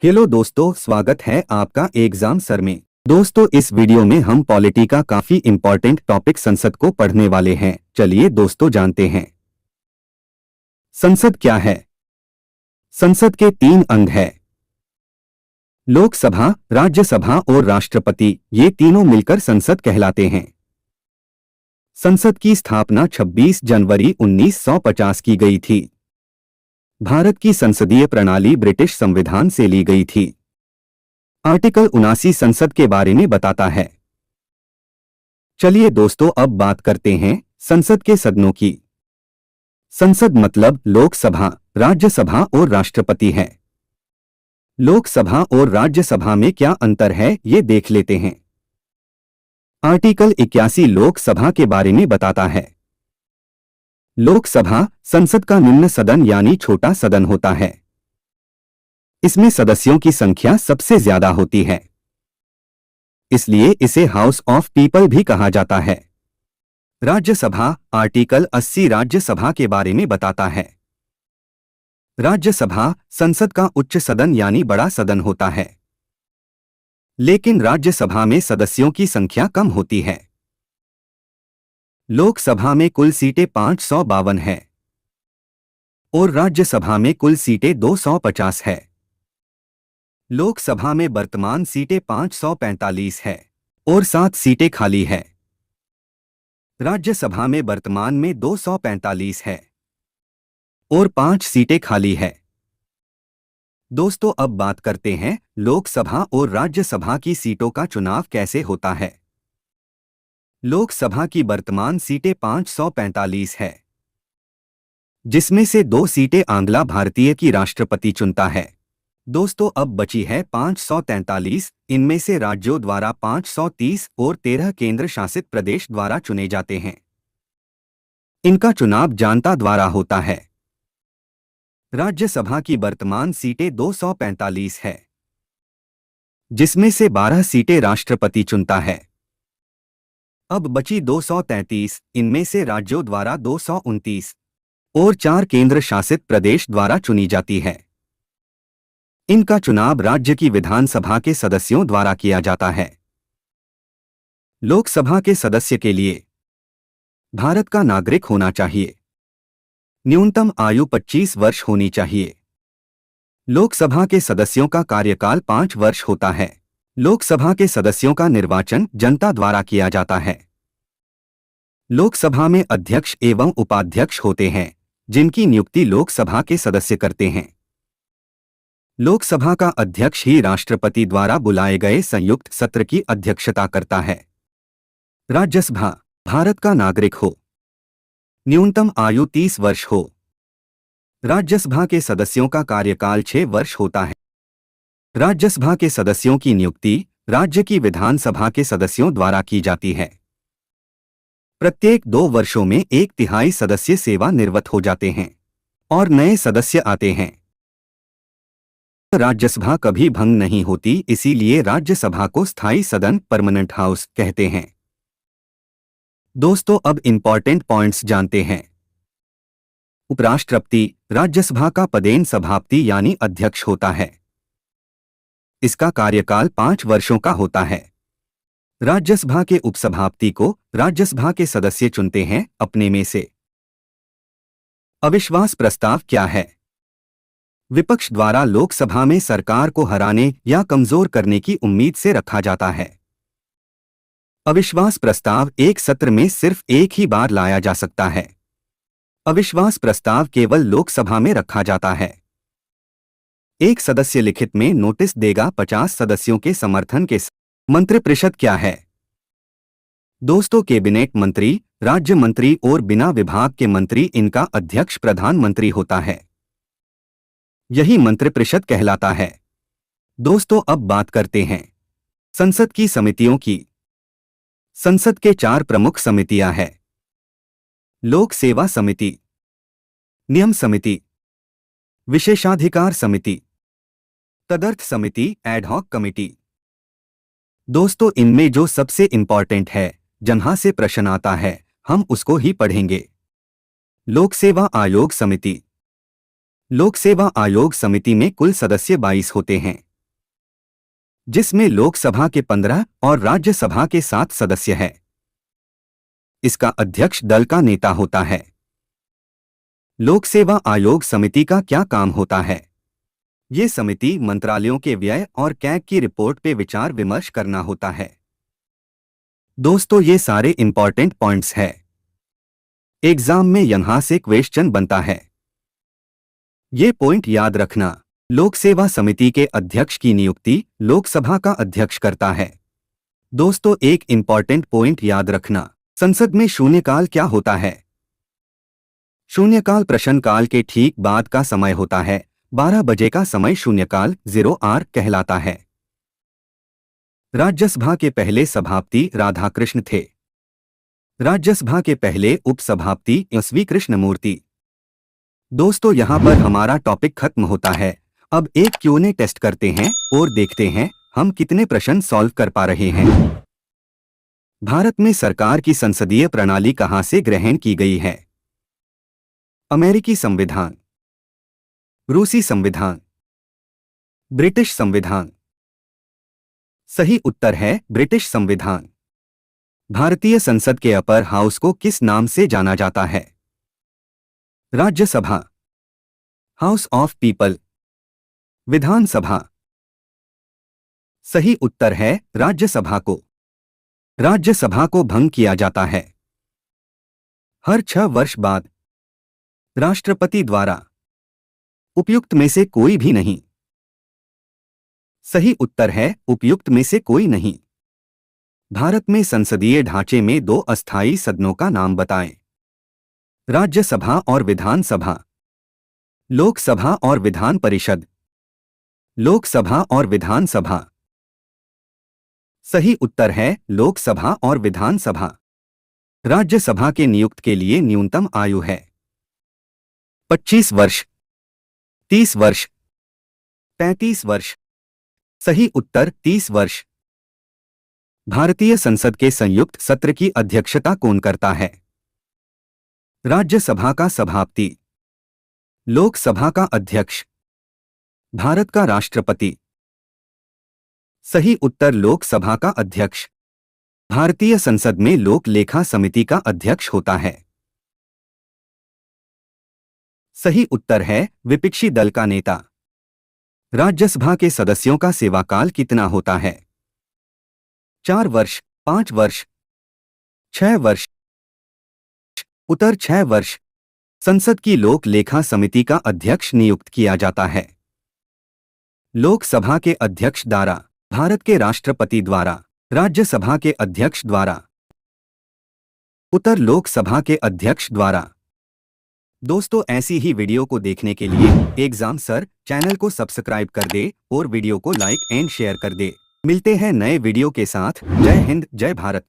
Hello दोस्तों, स्वागत है आपका एग्जाम सर में। दोस्तों, इस वीडियो में हम पॉलिटी का काफी इंपॉर्टेंट टॉपिक संसद को पढ़ने वाले हैं। चलिए दोस्तों जानते हैं संसद क्या है। संसद के 3 अंग हैं, लोकसभा, राज्यसभा और राष्ट्रपति। ये तीनों मिलकर संसद कहलाते हैं। संसद की स्थापना 26 जनवरी 1950 की गई थी। भारत की संसदीय प्रणाली ब्रिटिश संविधान से ली गई थी। आर्टिकल 79 संसद के बारे में बताता है। चलिए दोस्तों अब बात करते हैं संसद के सदनों की। संसद मतलब लोकसभा, राज्यसभा और राष्ट्रपति है। लोकसभा और राज्यसभा में क्या अंतर है ये देख लेते हैं। आर्टिकल 81 लोकसभा के बारे में बताता है। लोकसभा संसद का निम्न सदन यानी छोटा सदन होता है। इसमें सदस्यों की संख्या सबसे ज्यादा होती है, इसलिए इसे हाउस ऑफ पीपल भी कहा जाता है। राज्यसभा आर्टिकल 80 राज्यसभा के बारे में बताता है। राज्यसभा संसद का उच्च सदन यानी बड़ा सदन होता है, लेकिन राज्यसभा में सदस्यों की संख्या कम होती है। लोकसभा में कुल सीटें 552 है और राज्यसभा में कुल सीटें 250 है। लोकसभा में वर्तमान सीटें 545 है और 7 सीटें खाली है। राज्यसभा में वर्तमान में 245 है और 5 सीटें खाली है। दोस्तों अब बात करते हैं लोकसभा और राज्यसभा की सीटों का चुनाव कैसे होता है। लोकसभा की वर्तमान सीटें 545 है, जिसमें से 2 सीटें आंग्ला भारतीय की राष्ट्रपति चुनता है। दोस्तों अब बची है 543। इनमें से राज्यों द्वारा 530 और 13 केंद्र शासित प्रदेश द्वारा चुने जाते हैं। इनका चुनाव जनता द्वारा होता है। राज्यसभा की वर्तमान सीटें 245 है, जिसमें से 12 सीटें राष्ट्रपति चुनता है। अब बची 233। इनमें से राज्यों द्वारा 229 और 4 केंद्र शासित प्रदेश द्वारा चुनी जाती है। इनका चुनाव राज्य की विधानसभा के सदस्यों द्वारा किया जाता है। लोकसभा के सदस्य के लिए भारत का नागरिक होना चाहिए। न्यूनतम आयु 25 वर्ष होनी चाहिए। लोकसभा के सदस्यों का कार्यकाल 5 वर्ष होता है। लोकसभा के सदस्यों का निर्वाचन जनता द्वारा किया जाता है। लोकसभा में अध्यक्ष एवं उपाध्यक्ष होते हैं, जिनकी नियुक्ति लोकसभा के सदस्य करते हैं। लोकसभा का अध्यक्ष ही राष्ट्रपति द्वारा बुलाए गए संयुक्त सत्र की अध्यक्षता करता है। राज्यसभा भारत का नागरिक हो। न्यूनतम आयु 30 वर्ष हो। राज्यसभा के सदस्यों का कार्यकाल 6 वर्ष होता है। राज्यसभा के सदस्यों की नियुक्ति राज्य की विधानसभा के सदस्यों द्वारा की जाती है। प्रत्येक 2 वर्षों में 1/3 सदस्य सेवानिवृत्त हो जाते हैं और नए सदस्य आते हैं। राज्यसभा कभी भंग नहीं होती, इसीलिए राज्यसभा को स्थायी सदन परमानेंट हाउस कहते हैं। दोस्तों अब इंपॉर्टेंट पॉइंट्स जानते हैं। उपराष्ट्रपति राज्यसभा का पदेन सभापति यानी अध्यक्ष होता है। इसका कार्यकाल 5 वर्षों का होता है। राज्यसभा के उपसभापति को राज्यसभा के सदस्य चुनते हैं अपने में से। अविश्वास प्रस्ताव क्या है? विपक्ष द्वारा लोकसभा में सरकार को हराने या कमजोर करने की उम्मीद से रखा जाता है। अविश्वास प्रस्ताव एक सत्र में सिर्फ एक ही बार लाया जा सकता है। अविश्वास प्रस्ताव केवल लोकसभा में रखा जाता है। एक सदस्य लिखित में नोटिस देगा 50 सदस्यों के समर्थन के साथ। मंत्रिपरिषद क्या है? दोस्तों कैबिनेट मंत्री, राज्य मंत्री और बिना विभाग के मंत्री, इनका अध्यक्ष प्रधानमंत्री होता है। यही मंत्रिपरिषद कहलाता है। दोस्तों अब बात करते हैं संसद की समितियों की। संसद के 4 प्रमुख समितियां हैं। लोक सेवा समिति, नियम समिति, विशेषाधिकार समिति, तदर्थ समिति, एडहॉक कमेटी। दोस्तों इनमें जो सबसे इंपॉर्टेंट है, जहां से प्रश्न आता है, हम उसको ही पढ़ेंगे। लोक सेवा आयोग समिति। लोक सेवा आयोग समिति में कुल सदस्य 22 होते हैं। जिसमें लोकसभा के 15 और राज्यसभा के 7 सदस्य हैं। इसका अध्यक्ष दल का नेता होता है। लोक सेवा आयोग समिति का क्या काम होता है? ये समिति मंत्रालयों के व्यय और कैग की रिपोर्ट पे विचार विमर्श करना होता है। दोस्तों, ये सारे इंपॉर्टेंट पॉइंट्स हैं। एग्जाम में यहां से क्वेश्चन बनता है। ये पॉइंट याद रखना। लोक सेवा समिति के अध्यक्ष की नियुक्ति लोकसभा का अध्यक्ष करता है। दोस्तों, एक इंपॉर्टेंट पॉइंट याद रखना। संसद में शून्यकाल क्या होता है? शून्यकाल प्रश्नकाल के ठीक बाद का समय होता है। 12 बजे का समय शून्यकाल 0 कहलाता है। राज्यसभा के पहले सभापति राधाकृष्ण थे। राज्यसभा के पहले उपसभापति SV कृष्णमूर्ति। दोस्तों, यहां पर हमारा टॉपिक खत्म होता है। अब एक Q&A टेस्ट करते हैं और देखते हैं हम कितने प्रश्न सॉल्व कर पा रहे हैं। भारत में सरकार की संसदीय प्रणाली कहां से ग्रहण की गई है? अमेरिकी संविधान, रूसी संविधान, ब्रिटिश संविधान। सही उत्तर है ब्रिटिश संविधान। भारतीय संसद के अपर हाउस को किस नाम से जाना जाता है? राज्यसभा, हाउस ऑफ पीपल, विधानसभा। सही उत्तर है राज्यसभा को। राज्यसभा को भंग किया जाता है हर 6 वर्ष बाद राष्ट्रपति द्वारा। उपयुक्त में से कोई भी नहीं। सही उत्तर है उपयुक्त में से कोई नहीं। भारत में संसदीय ढांचे में 2 अस्थायी सदनों का नाम बताएं। राज्यसभा और विधानसभा। लोकसभा और विधान परिषद। लोकसभा और विधानसभा। सही उत्तर है लोकसभा और विधानसभा। राज्यसभा के नियुक्त के लिए न्यूनतम आयु है 25 वर्ष, 30 वर्ष, 35 वर्ष। सही उत्तर 30 वर्ष। भारतीय संसद के संयुक्त सत्र की अध्यक्षता कौन करता है? राज्यसभा का सभापति, लोकसभा का अध्यक्ष, भारत का राष्ट्रपति। सही उत्तर लोकसभा का अध्यक्ष। भारतीय संसद में लोक लेखा समिति का अध्यक्ष होता है। सही उत्तर है विपक्षी दल का नेता। राज्यसभा के सदस्यों का सेवाकाल कितना होता है? 4 वर्ष, 5 वर्ष, 6 वर्ष। उत्तर 6 वर्ष। संसद की लोक लेखा समिति का अध्यक्ष नियुक्त किया जाता है लोकसभा के अध्यक्ष द्वारा, भारत के राष्ट्रपति द्वारा, राज्यसभा के अध्यक्ष द्वारा। उत्तर लोकसभा के अध्यक्ष द्वारा। दोस्तों, ऐसी ही वीडियो को देखने के लिए एग्जाम सर चैनल को सब्सक्राइब कर दे और वीडियो को लाइक एंड शेयर कर दे। मिलते हैं नए वीडियो के साथ। जय हिंद, जय भारत।